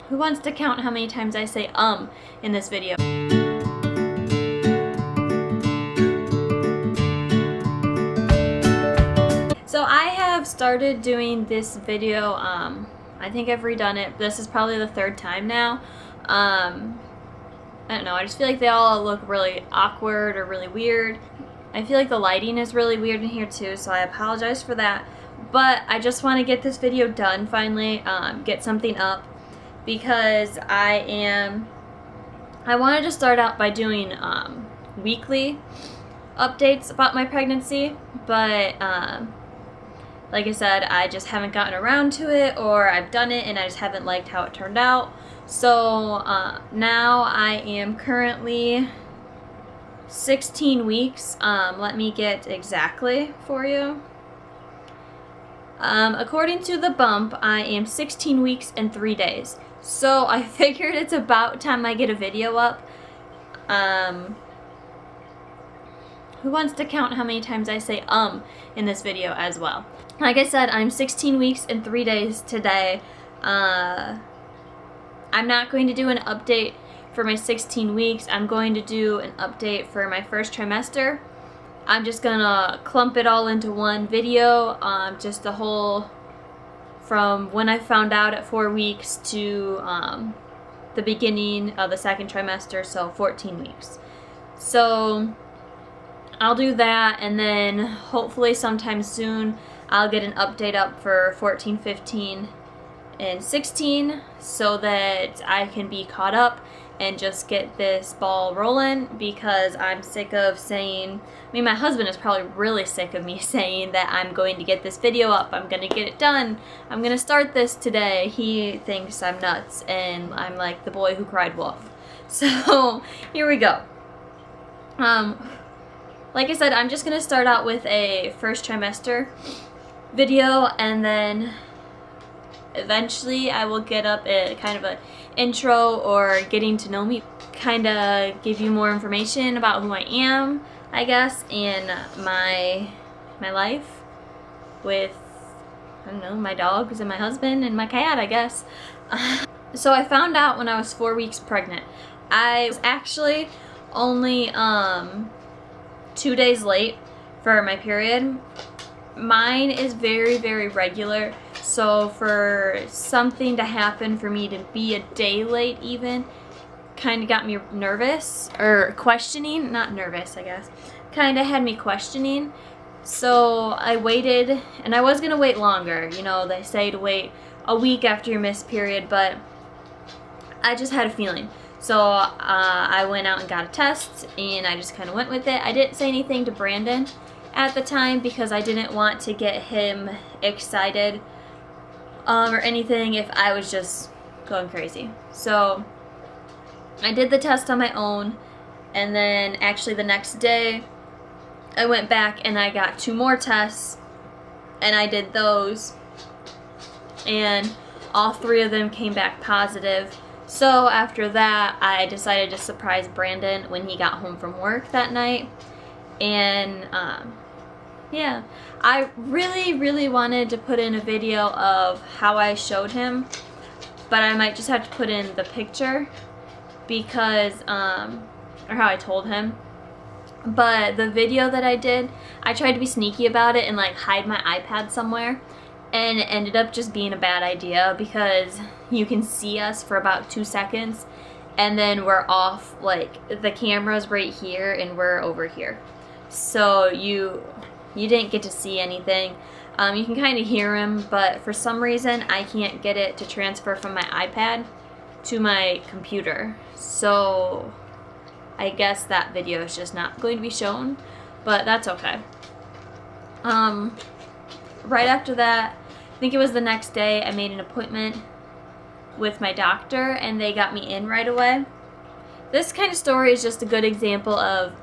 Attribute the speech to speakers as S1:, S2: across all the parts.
S1: Who wants to count how many times I say in this video? So I have started doing this video, I think I've redone it. This is probably the third time now. I don't know, I just feel like they all look really awkward or really weird. I feel like the lighting is really weird in here too, so I apologize for that. But I just want to get this video done finally, get something up, because I wanted to start out by doing weekly updates about my pregnancy, but like I said, I just haven't gotten around to it, or I've done it and I just haven't liked how it turned out. So now I am currently 16 weeks. Let me get exactly for you. According to the bump, I am 16 weeks and 3 days. So I figured it's about time I get a video up. Who wants to count how many times I say in this video as well? Like I said, I'm 16 weeks and 3 days today. I'm not going to do an update for my 16 weeks. I'm going to do an update for my first trimester. I'm just gonna clump it all into one video, just the whole, from when I found out at 4 weeks to the beginning of the second trimester, so 14 weeks. So I'll do that, and then hopefully sometime soon I'll get an update up for 14, 15, and 16 so that I can be caught up and just get this ball rolling, because I'm sick of saying, I mean, my husband is probably really sick of me saying that I'm going to get this video up, I'm going to get it done, I'm going to start this today. He thinks I'm nuts, and I'm like the boy who cried wolf. So here we go. Like I said, I'm just going to start out with a first trimester video, and then eventually I will get up a kind of an intro or getting to know me, kind of give you more information about who I am, I guess, and my life with, I don't know, my dogs and my husband and my cat, I guess. So I found out when I was 4 weeks pregnant. I was actually only 2 days late for my period. Mine is very, very regular, so for something to happen for me to be a day late even kind of got me nervous, or questioning, not nervous I guess, kind of had me questioning. So I waited, and I was going to wait longer. You know, they say to wait a week after your missed period, but I just had a feeling. So I went out and got a test, and I just kind of went with it. I didn't say anything to Brandon at the time because I didn't want to get him excited or anything if I was just going crazy. So I did the test on my own, and then actually the next day I went back and I got 2 more tests, and I did those, and all 3 of them came back positive. So after that, I decided to surprise Brandon when he got home from work that night. And yeah, I really wanted to put in a video of how I showed him, but I might just have to put in the picture because, or how I told him. But the video that I did, I tried to be sneaky about it and like hide my iPad somewhere, and it ended up just being a bad idea because you can see us for about 2 seconds and then we're off, like the camera's right here and we're over here. So you didn't get to see anything. You can kind of hear him, but for some reason I can't get it to transfer from my iPad to my computer. So I guess that video is just not going to be shown, but that's okay. Right after that, I think it was the next day, I made an appointment with my doctor and they got me in right away. This kind of story is just a good example of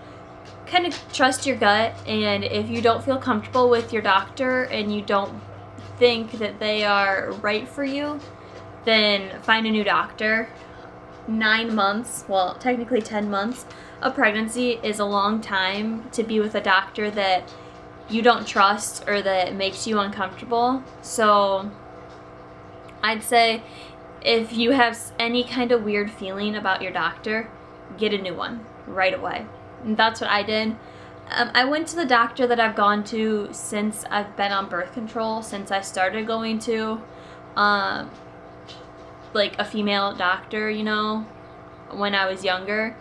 S1: kind of trust your gut, and if you don't feel comfortable with your doctor and you don't think that they are right for you, then find a new doctor. 9 months, well technically 10 months of pregnancy is a long time to be with a doctor that you don't trust or that makes you uncomfortable. So I'd say if you have any kind of weird feeling about your doctor, get a new one right away. And that's what I did. I went to the doctor that I've gone to since I've been on birth control, since I started going to like a female doctor, you know, when I was younger.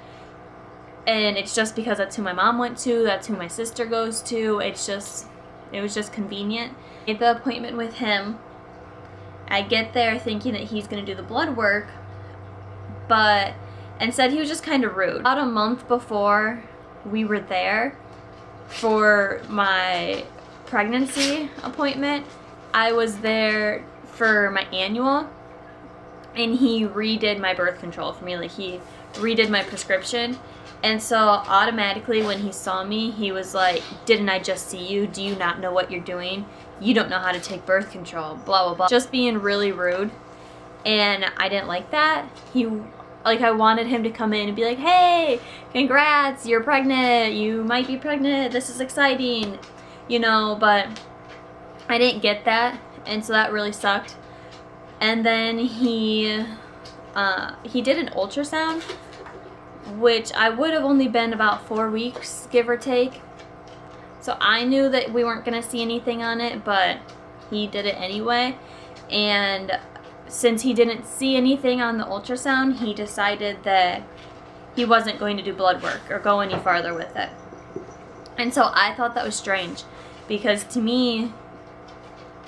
S1: And it's just because that's who my mom went to, that's who my sister goes to. It was just convenient. I get the appointment with him. I get there thinking that he's gonna do the blood work, but instead he was just kind of rude. About a month before we were there for my pregnancy appointment, I was there for my annual, and he redid my birth control for me. Like, he redid my prescription. And so automatically when he saw me, he was like, didn't I just see you? Do you not know what you're doing? You don't know how to take birth control, blah, blah, blah. Just being really rude. And I didn't like that. I wanted him to come in and be like, hey, congrats, you're pregnant. You might be pregnant. This is exciting, you know, but I didn't get that. And so that really sucked. And then he did an ultrasound, which I would have only been about 4 weeks, give or take. So I knew that we weren't going to see anything on it, but he did it anyway. And since he didn't see anything on the ultrasound, he decided that he wasn't going to do blood work or go any farther with it. And so I thought that was strange, because to me,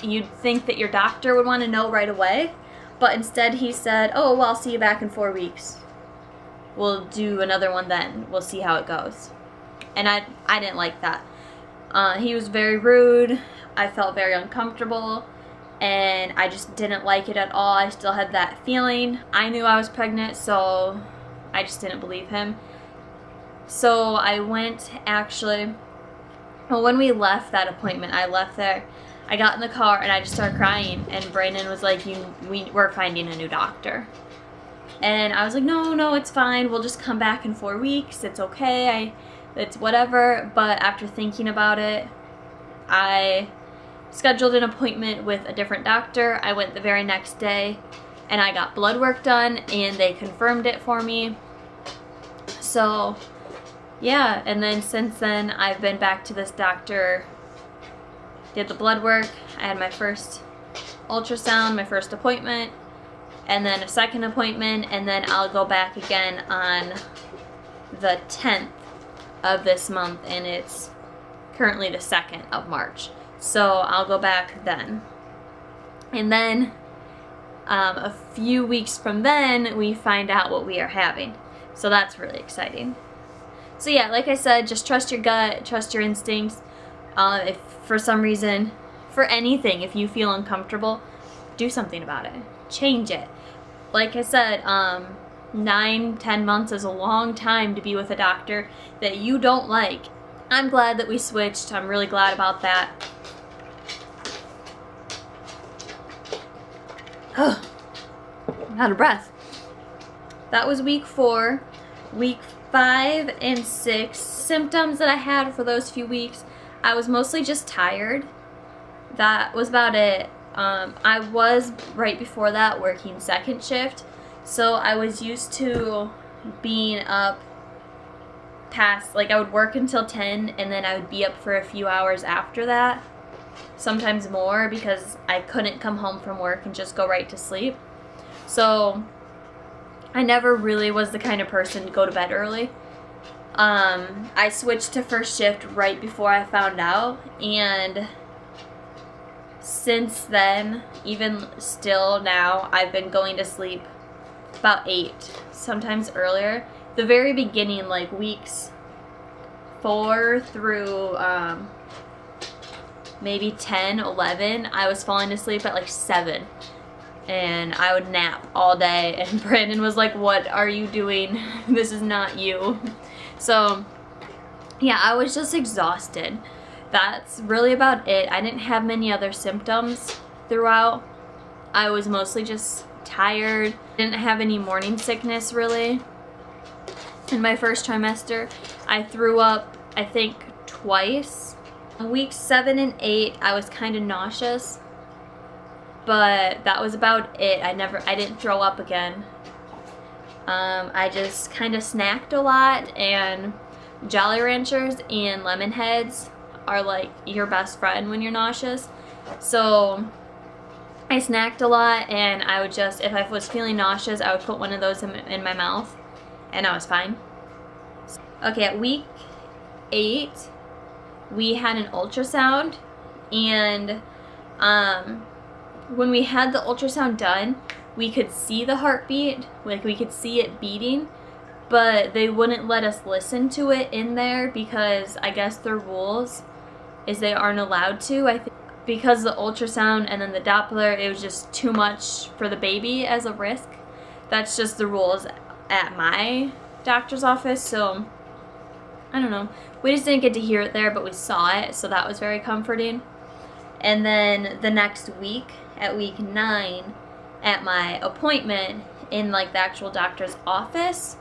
S1: you'd think that your doctor would want to know right away, but instead he said, oh, well, I'll see you back in 4 weeks. We'll do another one then. We'll see how it goes. And I didn't like that. He was very rude. I felt very uncomfortable, and I just didn't like it at all. I still had that feeling. I knew I was pregnant, so I just didn't believe him. So I went, actually, well, when we left that appointment, I left there, I got in the car and I just started crying, and Brandon was like, we're finding a new doctor. And I was like, no, it's fine. We'll just come back in 4 weeks. It's okay. It's whatever. But after thinking about it, I scheduled an appointment with a different doctor. I went the very next day and I got blood work done, and they confirmed it for me. So yeah, and then since then I've been back to this doctor, did the blood work. I had my first ultrasound, my first appointment, and then a second appointment, and then I'll go back again on the 10th of this month, and it's currently the 2nd of March. So I'll go back then. And then a few weeks from then, we find out what we are having. So that's really exciting. So yeah, like I said, just trust your gut, trust your instincts. If for some reason, for anything, if you feel uncomfortable, do something about it. Change it. Like I said, 9-10 months is a long time to be with a doctor that you don't like. I'm glad that we switched. I'm really glad about that. I'm out of breath. That was week 4. Week 5 and 6, symptoms that I had for those few weeks, I was mostly just tired. That was about it. I was, right before that, working second shift, so I was used to being up past, like, I would work until 10 and then I would be up for a few hours after that, sometimes more, because I couldn't come home from work and just go right to sleep. So I never really was the kind of person to go to bed early. I switched to first shift right before I found out, and since then, even still now, I've been going to sleep about 8, sometimes earlier. The very beginning, like weeks 4 through maybe 10, 11, I was falling asleep at like 7. And I would nap all day, and Brandon was like, what are you doing? This is not you. So yeah, I was just exhausted. That's really about it. I didn't have many other symptoms throughout. I was mostly just tired. Didn't have any morning sickness really. In my first trimester, I threw up, I think, twice. Weeks 7 and 8, I was kind of nauseous. but that was about it. I didn't throw up again. I just kind of snacked a lot, and Jolly Ranchers and Lemon Heads are like your best friend when you're nauseous. So I snacked a lot, and I would just, if I was feeling nauseous, I would put one of those in my mouth, and I was fine. Okay, at week 8, we had an ultrasound, and when we had the ultrasound done, we could see the heartbeat, like we could see it beating, but they wouldn't let us listen to it in there because I guess their rules is they aren't allowed to. I think because the ultrasound and then the Doppler, it was just too much for the baby as a risk. That's just the rules at my doctor's office, so I don't know. We just didn't get to hear it there, but we saw it, so that was very comforting. And then the next week, at week 9, at my appointment in like the actual doctor's office,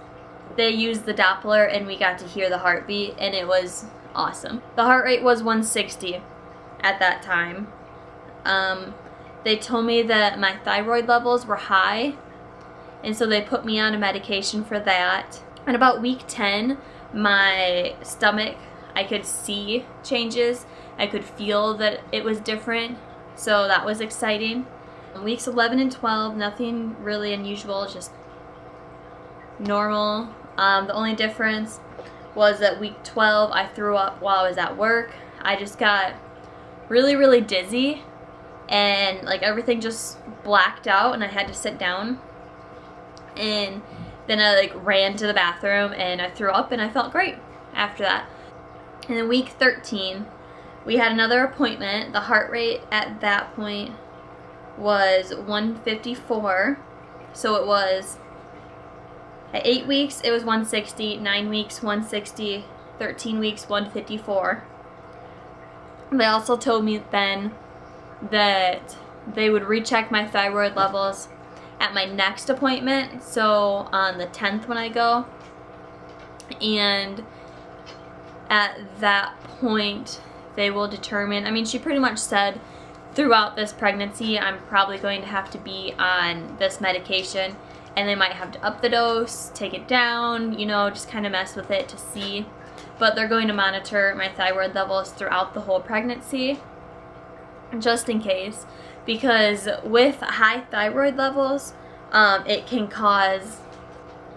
S1: they used the Doppler and we got to hear the heartbeat, and it was awesome. The heart rate was 160 at that time. They told me that my thyroid levels were high, and so they put me on a medication for that. And about week 10, my stomach, I could see changes. I could feel that it was different, so that was exciting. Weeks 11 and 12, nothing really unusual, just normal. The only difference was that week 12, I threw up while I was at work. I just got really, really dizzy, and like everything just blacked out, and I had to sit down. And then I like ran to the bathroom, and I threw up, and I felt great after that. And then week 13, we had another appointment. The heart rate at that point was 154. So it was, at 8 weeks, it was 160, 9 weeks, 160, 13 weeks, 154. They also told me then that they would recheck my thyroid levels at my next appointment, so on the 10th when I go. And at that point, they will determine, I mean, she pretty much said throughout this pregnancy, I'm probably going to have to be on this medication, and they might have to up the dose, take it down, you know, just kind of mess with it to see. But they're going to monitor my thyroid levels throughout the whole pregnancy, just in case, because with high thyroid levels, it can cause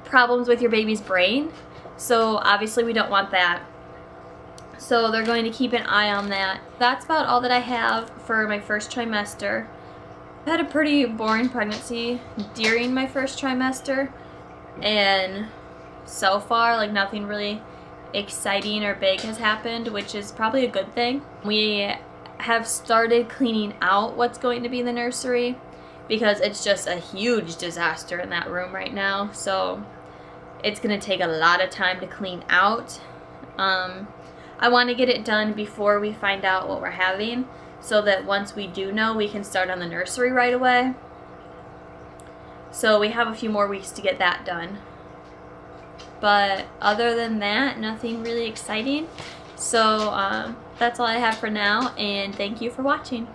S1: problems with your baby's brain, so obviously we don't want that. So they're going to keep an eye on that. That's about all that I have for my first trimester. I had a pretty boring pregnancy during my first trimester, and so far, like, nothing really exciting or big has happened, which is probably a good thing. We have started cleaning out what's going to be in the nursery because it's just a huge disaster in that room right now, so it's gonna take a lot of time to clean out. I want to get it done before we find out what we're having, so that once we do know, we can start on the nursery right away. So we have a few more weeks to get that done. But other than that, nothing really exciting. So that's all I have for now, and thank you for watching.